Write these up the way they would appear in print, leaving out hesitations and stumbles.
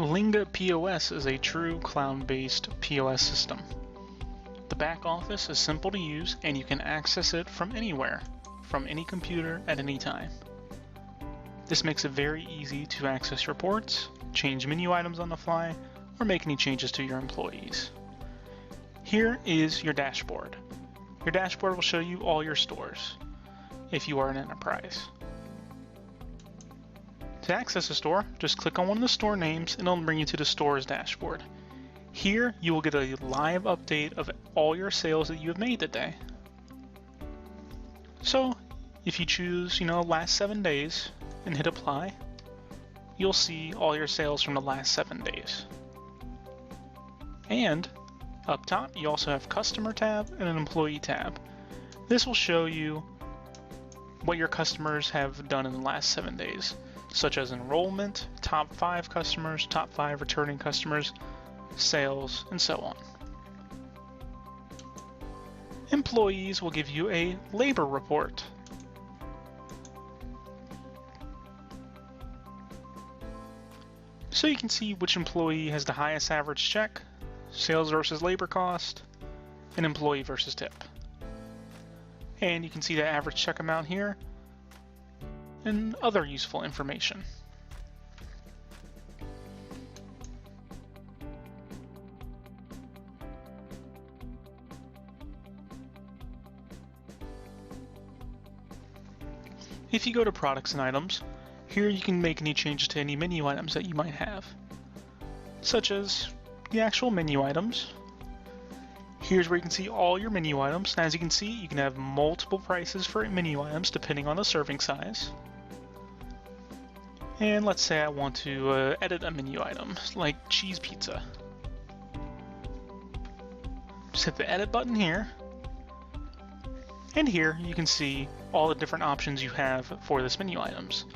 Linga POS is a true cloud-based POS system. The back office is simple to use and you can access it from anywhere, from any computer at any time. This makes it very easy to access reports, change menu items on the fly, or make any changes to your employees. Here is your dashboard. Your dashboard will show you all your stores if you are an enterprise. To access a store, just click on one of the store names and it'll bring you to the store's dashboard. Here you will get a live update of all your sales that you have made today. So if you choose, last 7 days and hit apply, you'll see all your sales from the last 7 days. And up top, you also have customer tab and an employee tab. This will show you what your customers have done in the last 7 days, such as enrollment, top 5 customers, top 5 returning customers, sales, and so on. Employees will give you a labor report. So you can see which employee has the highest average check, sales versus labor cost, and employee versus tip. And you can see the average check amount here and other useful information. If you go to products and items, here you can make any changes to any menu items that you might have, such as the actual menu items. Here's where you can see all your menu items. As you can see, you can have multiple prices for menu items depending on the serving size. And let's say I want to edit a menu item, like cheese pizza. Just hit the edit button here. And here you can see all the different options you have for this menu items.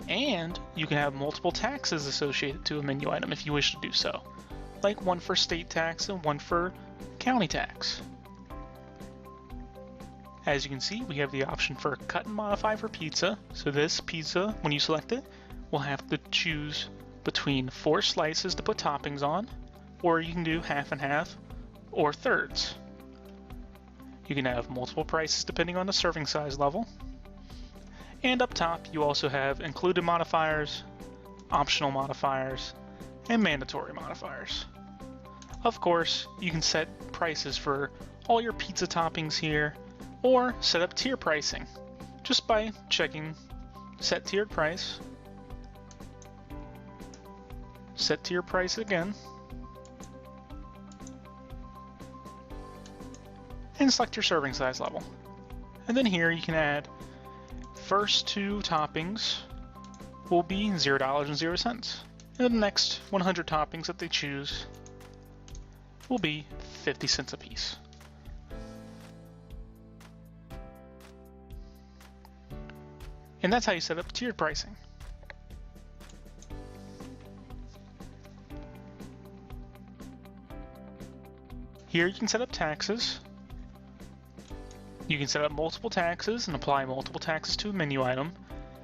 And you can have multiple taxes associated to a menu item if you wish to do so, like one for state tax and one for county tax. As you can see, we have the option for cut and modify for pizza. So this pizza, when you select it, will have to choose between 4 slices to put toppings on, or you can do half and half or thirds. You can have multiple prices depending on the serving size level. And up top, you also have included modifiers, optional modifiers, and mandatory modifiers. Of course, you can set prices for all your pizza toppings here, or set up tier pricing just by checking set tiered price, set tier price again, and select your serving size level. And then here you can add first 2 toppings will be $0.00, and the next 100 toppings that they choose will be 50 cents a piece. And that's how you set up tiered pricing. Here you can set up taxes. You can set up multiple taxes and apply multiple taxes to a menu item,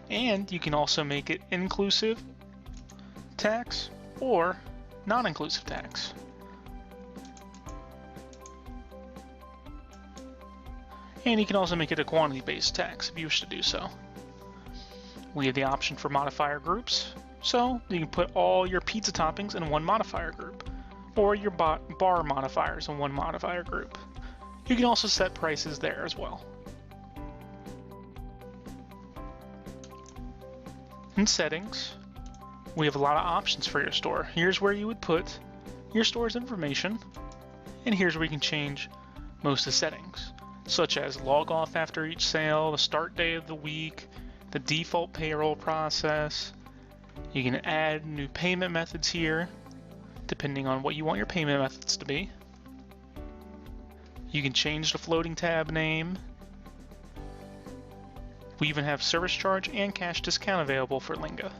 and you can also make it inclusive tax or non-inclusive tax. And you can also make it a quantity-based tax if you wish to do so. We have the option for modifier groups, so you can put all your pizza toppings in one modifier group, or your bar modifiers in one modifier group. You can also set prices there as well. In settings, we have a lot of options for your store. Here's where you would put your store's information, and here's where you can change most of the settings, such as log off after each sale, the start day of the week, the default payroll process. You can add new payment methods here, depending on what you want your payment methods to be. You can change the floating tab name. We even have service charge and cash discount available for Linga.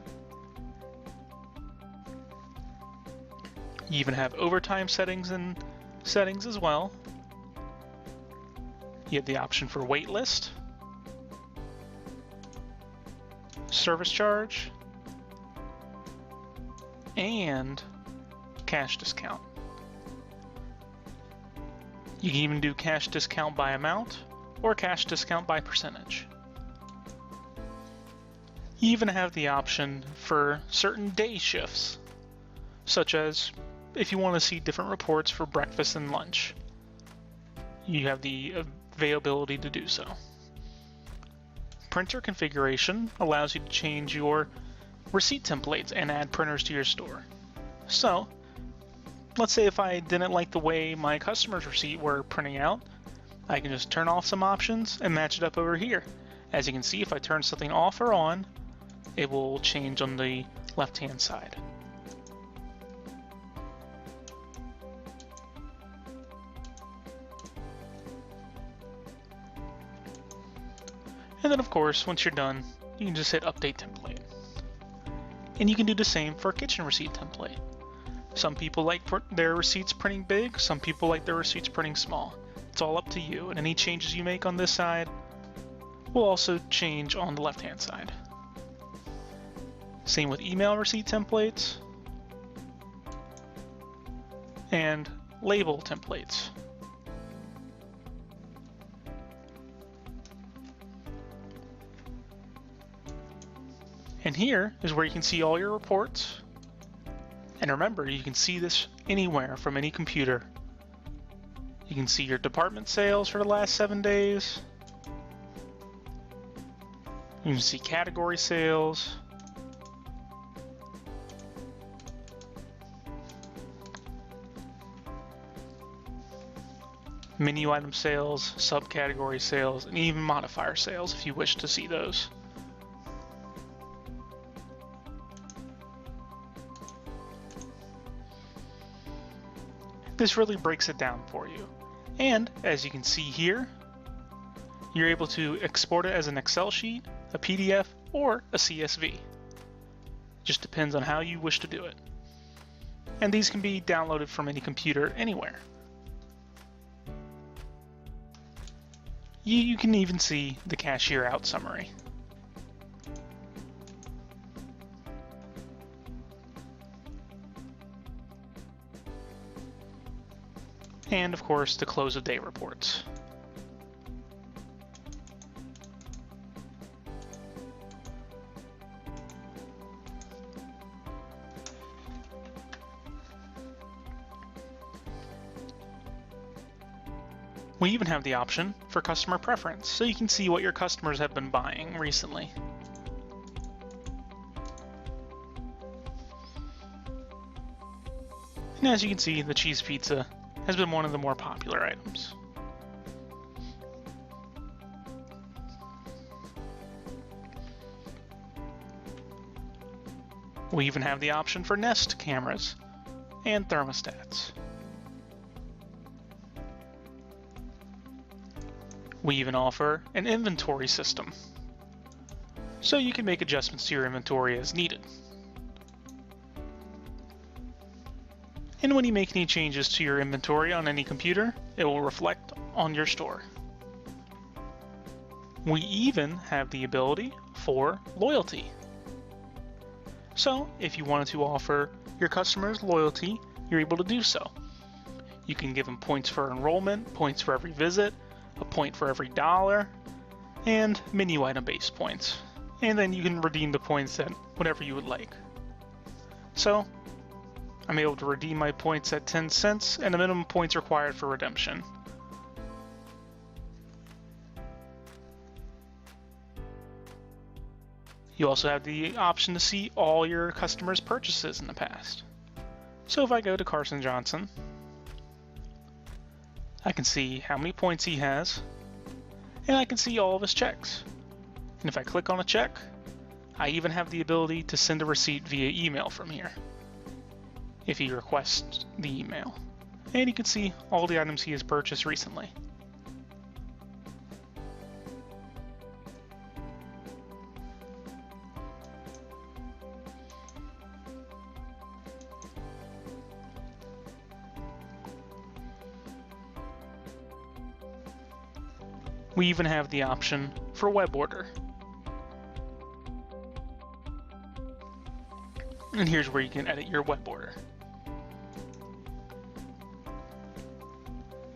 You even have overtime settings as well. You have the option for wait list, service charge, and cash discount. You can even do cash discount by amount or cash discount by percentage. You even have the option for certain day shifts, such as if you want to see different reports for breakfast and lunch. You have the availability to do so. Printer configuration allows you to change your receipt templates and add printers to your store. So, let's say if I didn't like the way my customer's receipt were printing out, I can just turn off some options and match it up over here. As you can see, if I turn something off or on, it will change on the left-hand side. And then of course, once you're done, you can just hit Update Template. And you can do the same for a kitchen receipt template. Some people like their receipts printing big, some people like their receipts printing small. It's all up to you, and any changes you make on this side will also change on the left-hand side. Same with email receipt templates and label templates. And here is where you can see all your reports. And remember, you can see this anywhere from any computer. You can see your department sales for the last 7 days. You can see category sales. Menu item sales, subcategory sales, and even modifier sales if you wish to see those. This really breaks it down for you. And as you can see here, you're able to export it as an Excel sheet, a PDF, or a CSV. Just depends on how you wish to do it. And these can be downloaded from any computer anywhere. You can even see the cashier out summary. And of course, the close of day reports. We even have the option for customer preference, so you can see what your customers have been buying recently. And as you can see, the cheese pizza has been one of the more popular items. We even have the option for Nest cameras and thermostats. We even offer an inventory system, so you can make adjustments to your inventory as needed. And when you make any changes to your inventory on any computer, it will reflect on your store. We even have the ability for loyalty. So if you wanted to offer your customers loyalty, you're able to do so. You can give them points for enrollment, points for every visit, a point for every dollar, and menu item based points. And then you can redeem the points at whatever you would like. So I'm able to redeem my points at 10 cents and the minimum points required for redemption. You also have the option to see all your customers' purchases in the past. So if I go to Carson Johnson, I can see how many points he has, and I can see all of his checks. And if I click on a check, I even have the ability to send a receipt via email from here, if he requests the email. And you can see all the items he has purchased recently. We even have the option for web order. And here's where you can edit your web order.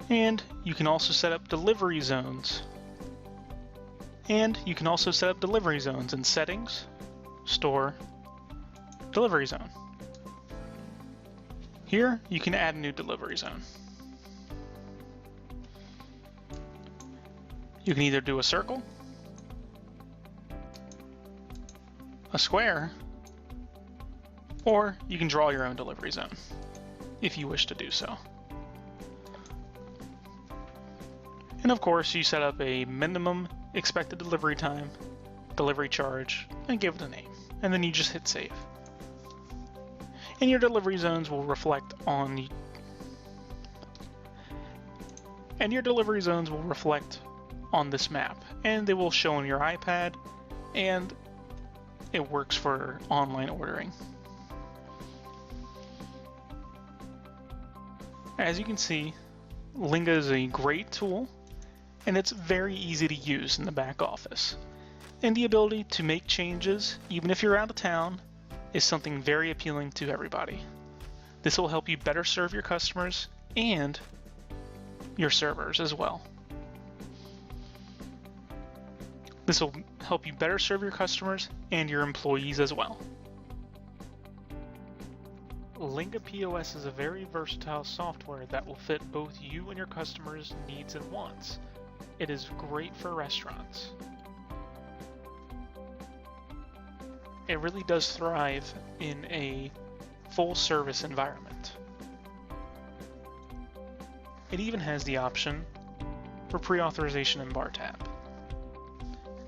And you can also set up delivery zones. And you can also set up delivery zones in Settings, Store, Delivery Zone. Here, you can add a new delivery zone. You can either do a circle, a square, or you can draw your own delivery zone, if you wish to do so. And of course, you set up a minimum expected delivery time, delivery charge, and give it a name. And then you just hit save. And your delivery zones will reflect on this map, and they will show on your iPad, and it works for online ordering. As you can see, Linga is a great tool, and it's very easy to use in the back office. And the ability to make changes, even if you're out of town, is something very appealing to everybody. This will help you better serve your customers and your servers as well. This will help you better serve your customers and your employees as well. Linga POS is a very versatile software that will fit both you and your customers' needs and wants. It is great for restaurants. It really does thrive in a full-service environment. It even has the option for pre-authorization in bar tab.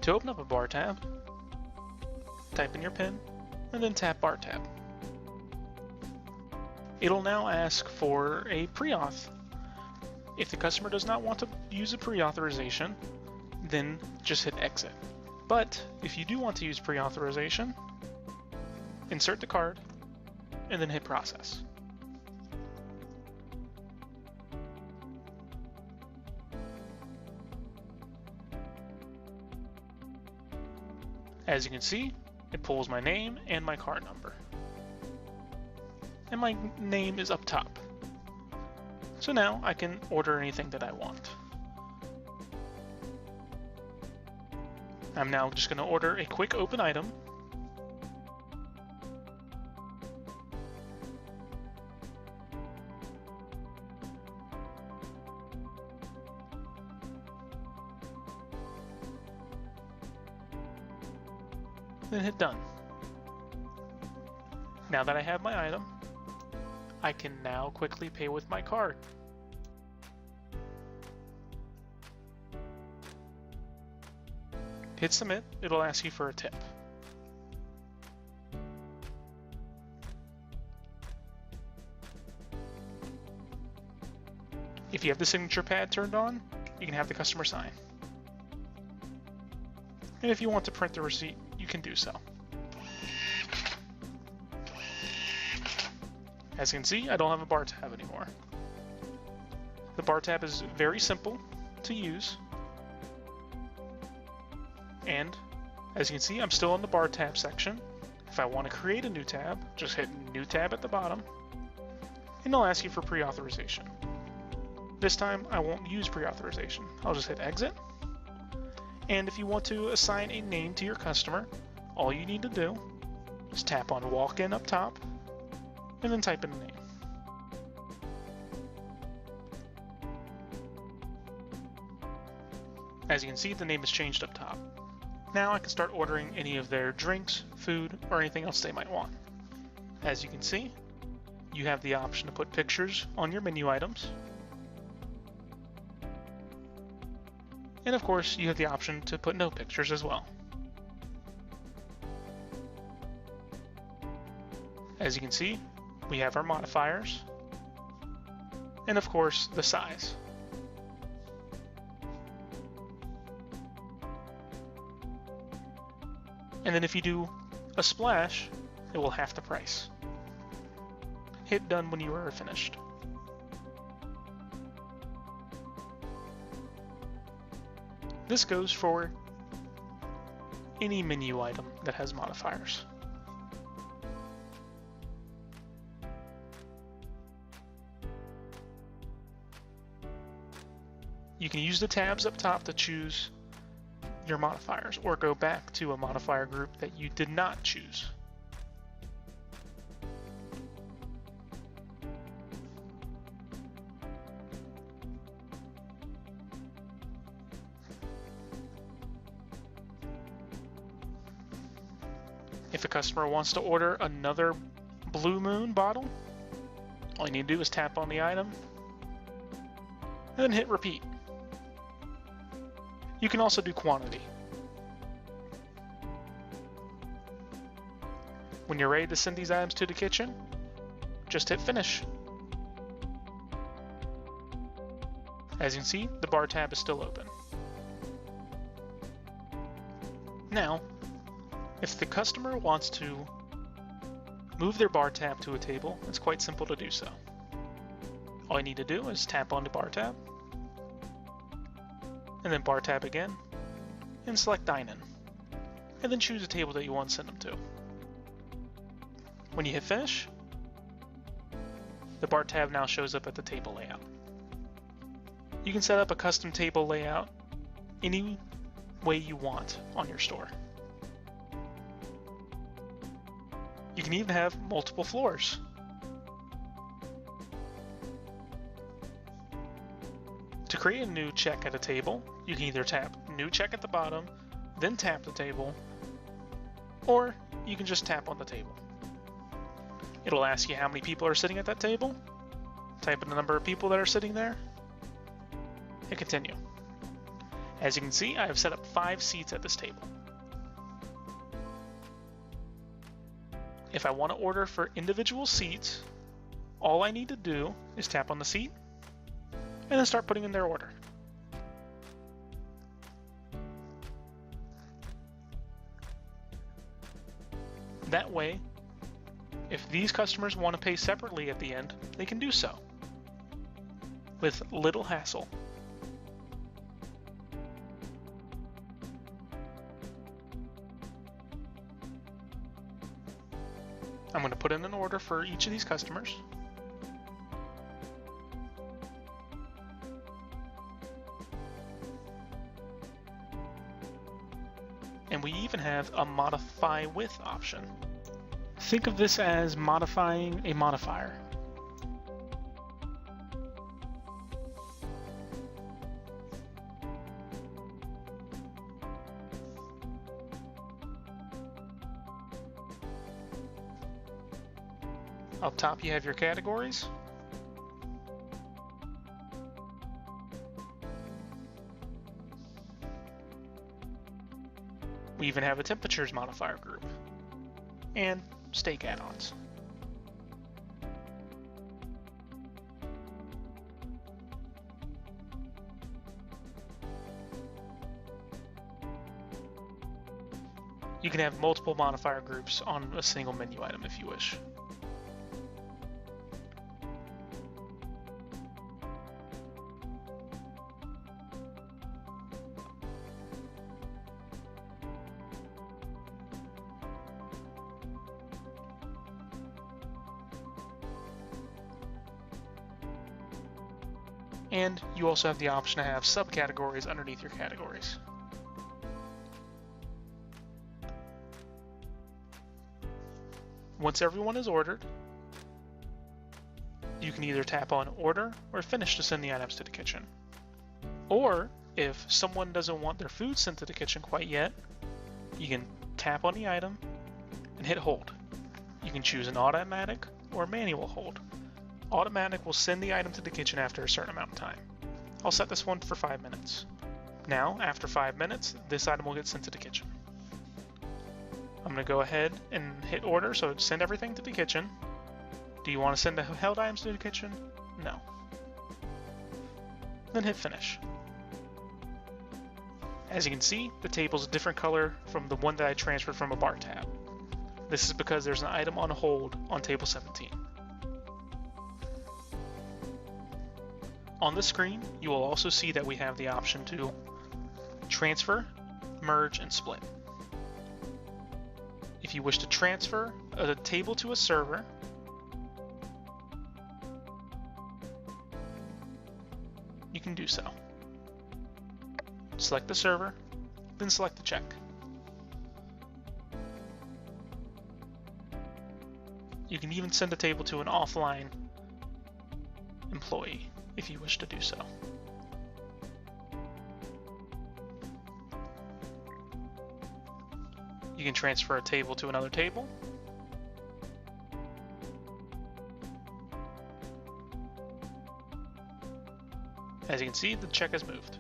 To open up a bar tab, type in your PIN and then tap bar tab. It'll now ask for a pre-auth. If the customer does not want to use a pre-authorization, then just hit exit. But if you do want to use pre-authorization, insert the card and then hit process. As you can see, it pulls my name and my card number. And my name is up top. So now I can order anything that I want. I'm now just going to order a quick open item. Then hit done. Now that I have my item, I can now quickly pay with my card. Hit submit, it'll ask you for a tip. If you have the signature pad turned on, you can have the customer sign. And if you want to print the receipt, you can do so. As you can see, I don't have a bar tab anymore. The bar tab is very simple to use. And as you can see, I'm still in the bar tab section. If I want to create a new tab, just hit new tab at the bottom, and it'll ask you for pre-authorization. This time, I won't use pre-authorization. I'll just hit exit. And if you want to assign a name to your customer, all you need to do is tap on walk-in up top, and then type in a name. As you can see, the name is changed up top. Now I can start ordering any of their drinks, food, or anything else they might want. As you can see, you have the option to put pictures on your menu items. And of course, you have the option to put no pictures as well. As you can see, we have our modifiers, and of course, the size. And then if you do a splash, it will half the price. Hit done when you are finished. This goes for any menu item that has modifiers. You can use the tabs up top to choose your modifiers or go back to a modifier group that you did not choose. If a customer wants to order another Blue Moon bottle, all you need to do is tap on the item and then hit repeat. You can also do quantity. When you're ready to send these items to the kitchen, just hit finish. As you can see, the bar tab is still open. Now, if the customer wants to move their bar tab to a table, it's quite simple to do so. All you need to do is tap on the bar tab, and then bar tab again, and select Dine In, and then choose a table that you want to send them to. When you hit finish, the bar tab now shows up at the table layout. You can set up a custom table layout any way you want on your store. You can even have multiple floors. To create a new check at a table, you can either tap New Check at the bottom, then tap the table, or you can just tap on the table. It'll ask you how many people are sitting at that table, type in the number of people that are sitting there, hit Continue. As you can see, I have set up 5 seats at this table. If I want to order for individual seats, all I need to do is tap on the seat and then start putting in their order. That way, if these customers want to pay separately at the end, they can do so with little hassle. I'm going to put in an order for each of these customers. And we even have a modify with option. Think of this as modifying a modifier. Up top you have your categories. We even have a temperatures modifier group and steak add-ons. You can have multiple modifier groups on a single menu item if you wish. And you also have the option to have subcategories underneath your categories. Once everyone is ordered, you can either tap on Order or Finish to send the items to the kitchen. Or, if someone doesn't want their food sent to the kitchen quite yet, you can tap on the item and hit Hold. You can choose an automatic or manual hold. Automatic will send the item to the kitchen after a certain amount of time. I'll set this one for 5 minutes. Now, after 5 minutes, this item will get sent to the kitchen. I'm going to go ahead and hit order, so send everything to the kitchen. Do you want to send the held items to the kitchen? No. Then hit finish. As you can see, the table is a different color from the one that I transferred from a bar tab. This is because there's an item on hold on table 17. On the screen, you will also see that we have the option to transfer, merge, and split. If you wish to transfer a table to a server, you can do so. Select the server, then select the check. You can even send a table to an offline employee if you wish to do so. You can transfer a table to another table. As you can see, the check has moved.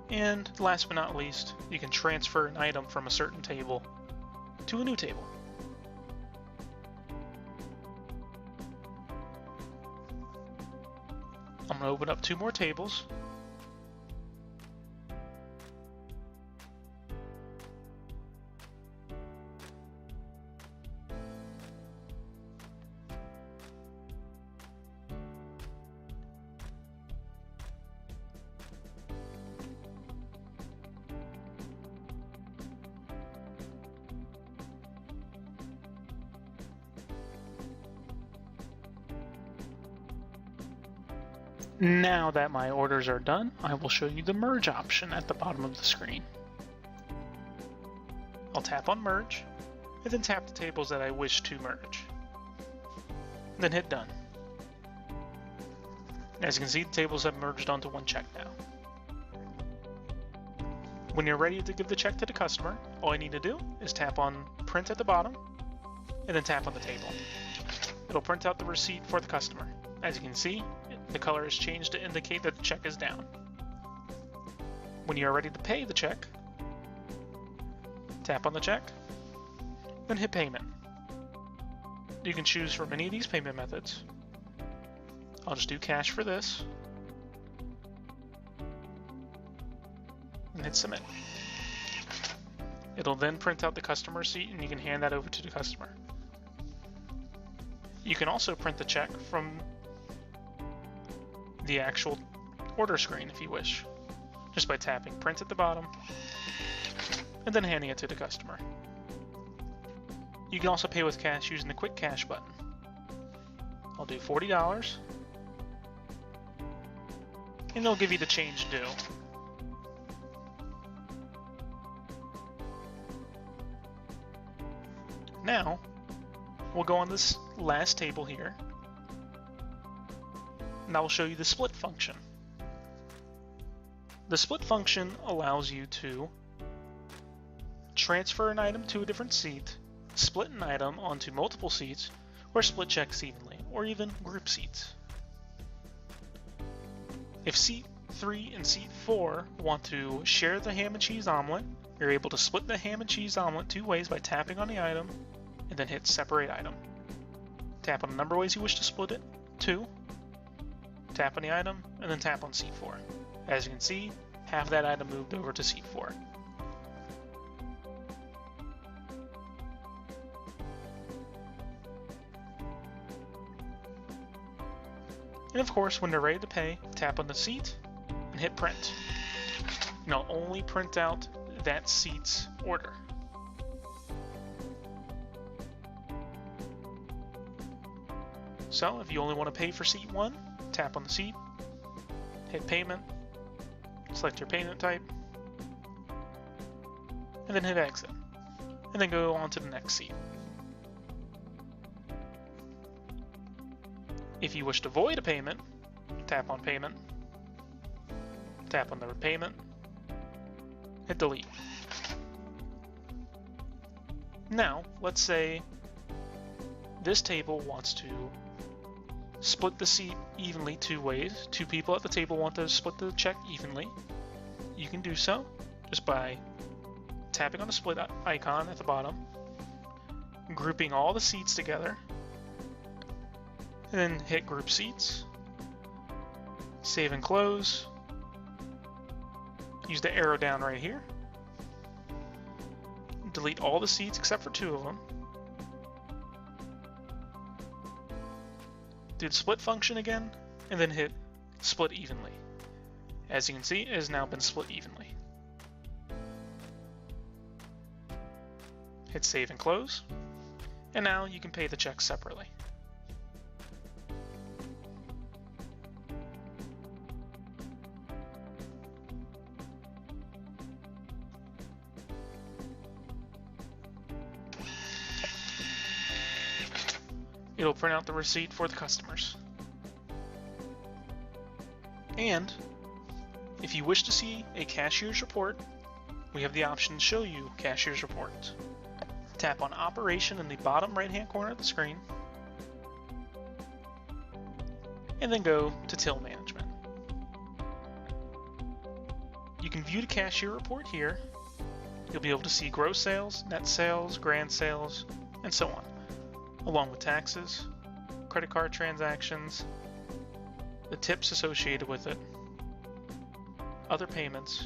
And last but not least, you can transfer an item from a certain table to a new table. I'm going to open up 2 more tables. Now that my orders are done, I will show you the merge option at the bottom of the screen. I'll tap on merge, and then tap the tables that I wish to merge. Then hit done. As you can see, the tables have merged onto one check now. When you're ready to give the check to the customer, all you need to do is tap on print at the bottom, and then tap on the table. It'll print out the receipt for the customer. As you can see, the color has changed to indicate that the check is down. When you are ready to pay the check, tap on the check, then hit payment. You can choose from any of these payment methods. I'll just do cash for this, and hit submit. It'll then print out the customer receipt and you can hand that over to the customer. You can also print the check from the actual order screen if you wish, just by tapping print at the bottom and then handing it to the customer. You can also pay with cash using the quick cash button. I'll do $40 and they'll give you the change due. Now we'll go on this last table here, and I will show you the split function. The split function allows you to transfer an item to a different seat, split an item onto multiple seats, or split checks evenly, or even group seats. If seat 3 and seat 4 want to share the ham and cheese omelet, you're able to split the ham and cheese omelet 2 ways by tapping on the item and then hit separate item. Tap on the number of ways you wish to split it, 2, tap on the item, and then tap on seat 4. As you can see, half that item moved over to seat 4. And of course, when they're ready to pay, tap on the seat and hit print. Now only print out that seat's order. So if you only want to pay for seat 1, tap on the seat, hit payment, select your payment type, and then hit exit, and then go on to the next seat. If you wish to void a payment, tap on payment, tap on the payment, hit delete. Now, let's say this table wants to split the seat evenly 2 ways. 2 people at the table want to split the check evenly. You can do so just by tapping on the split icon at the bottom, grouping all the seats together, and then hit group seats, save and close, use the arrow down right here, delete all the seats except for 2 of them, do the split function again, and then hit split evenly. As you can see, it has now been split evenly. Hit save and close, and now you can pay the check separately. It'll print out the receipt for the customers. And if you wish to see a cashier's report, we have the option to show you cashier's reports. Tap on Operation in the bottom right-hand corner of the screen, and then go to Till Management. You can view the cashier report here. You'll be able to see gross sales, net sales, grand sales, and so on, along with taxes, credit card transactions, the tips associated with it, other payments,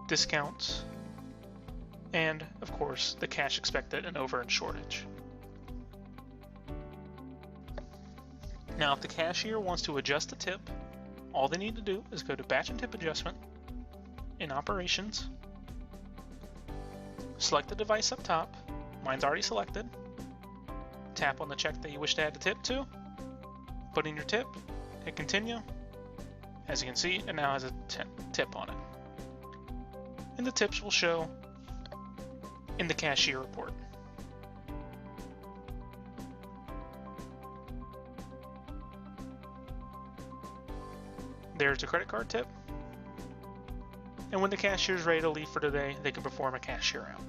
discounts, and, of course, the cash expected and over and shortage. Now, if the cashier wants to adjust the tip, all they need to do is go to Batch and Tip Adjustment in Operations, select the device up top, mine's already selected, tap on the check that you wish to add the tip to, put in your tip, hit Continue. As you can see, it now has a tip on it. And the tips will show in the cashier report. There's the credit card tip. And when the cashier is ready to leave for today, they can perform a cashier out.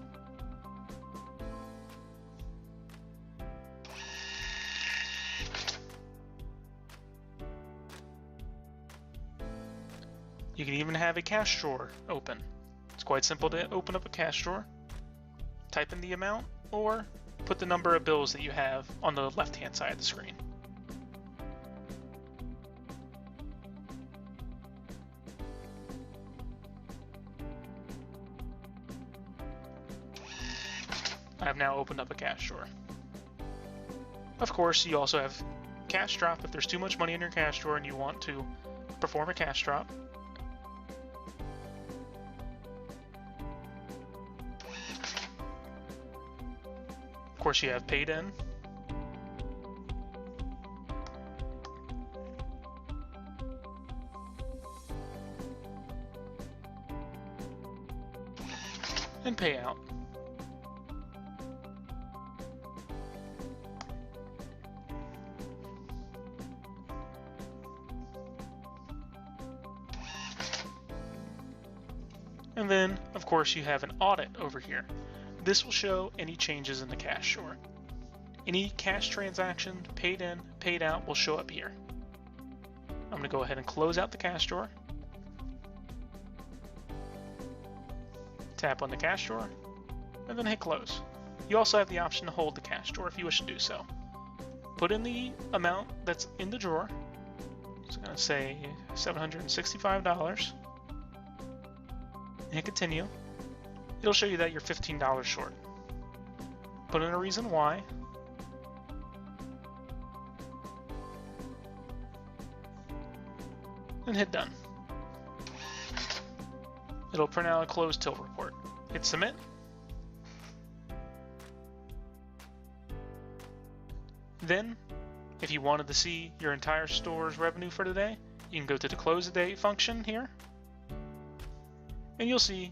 You can even have a cash drawer open. It's quite simple to open up a cash drawer. Type in the amount or put the number of bills that you have on the left-hand side of the screen. I've now opened up a cash drawer. Of course, you also have cash drop if there's too much money in your cash drawer and you want to perform a cash drop. Of course, you have paid in. And payout. And then, of course, you have an audit over here. This will show any changes in the cash drawer. Any cash transaction, paid in, paid out, will show up here. I'm going to go ahead and close out the cash drawer. Tap on the cash drawer, and then hit close. You also have the option to hold the cash drawer if you wish to do so. Put in the amount that's in the drawer. So I'm going to say $765. Hit continue. It'll show you that you're $15 short. Put in a reason why. And hit done. It'll print out a closed till report. Hit submit. Then, if you wanted to see your entire store's revenue for the day, you can go to the close the day function here, and you'll see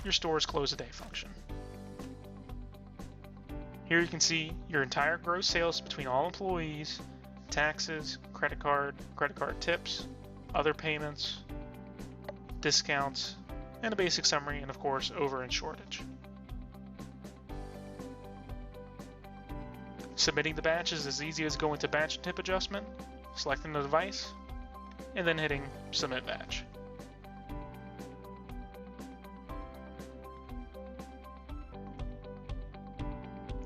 your store's close the day function. Here you can see your entire gross sales between all employees, taxes, credit card tips, other payments, discounts, and a basic summary, and of course, over and shortage. Submitting the batch is as easy as going to Batch and Tip Adjustment, selecting the device, and then hitting Submit Batch.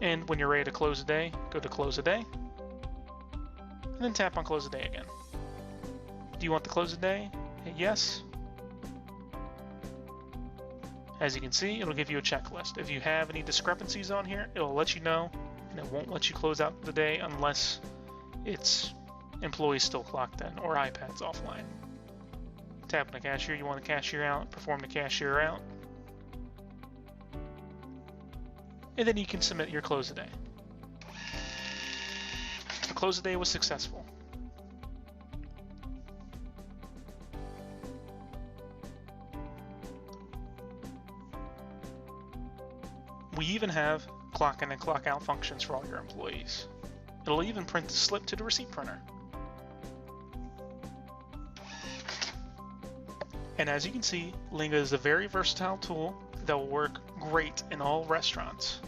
And when you're ready to close the day, go to Close the Day, and then tap on Close the Day again. Do you want to close the day? Hit Yes. As you can see, it'll give you a checklist. If you have any discrepancies on here, it'll let you know, and it won't let you close out the day unless it's employees still clocked in or iPads offline. Tap on the cashier, you want the cashier out, perform the cashier out, and then you can submit your close of day. The close of day was successful. We even have clock in and clock out functions for all your employees. It'll even print the slip to the receipt printer. And as you can see, Linga is a very versatile tool that will work great in all restaurants.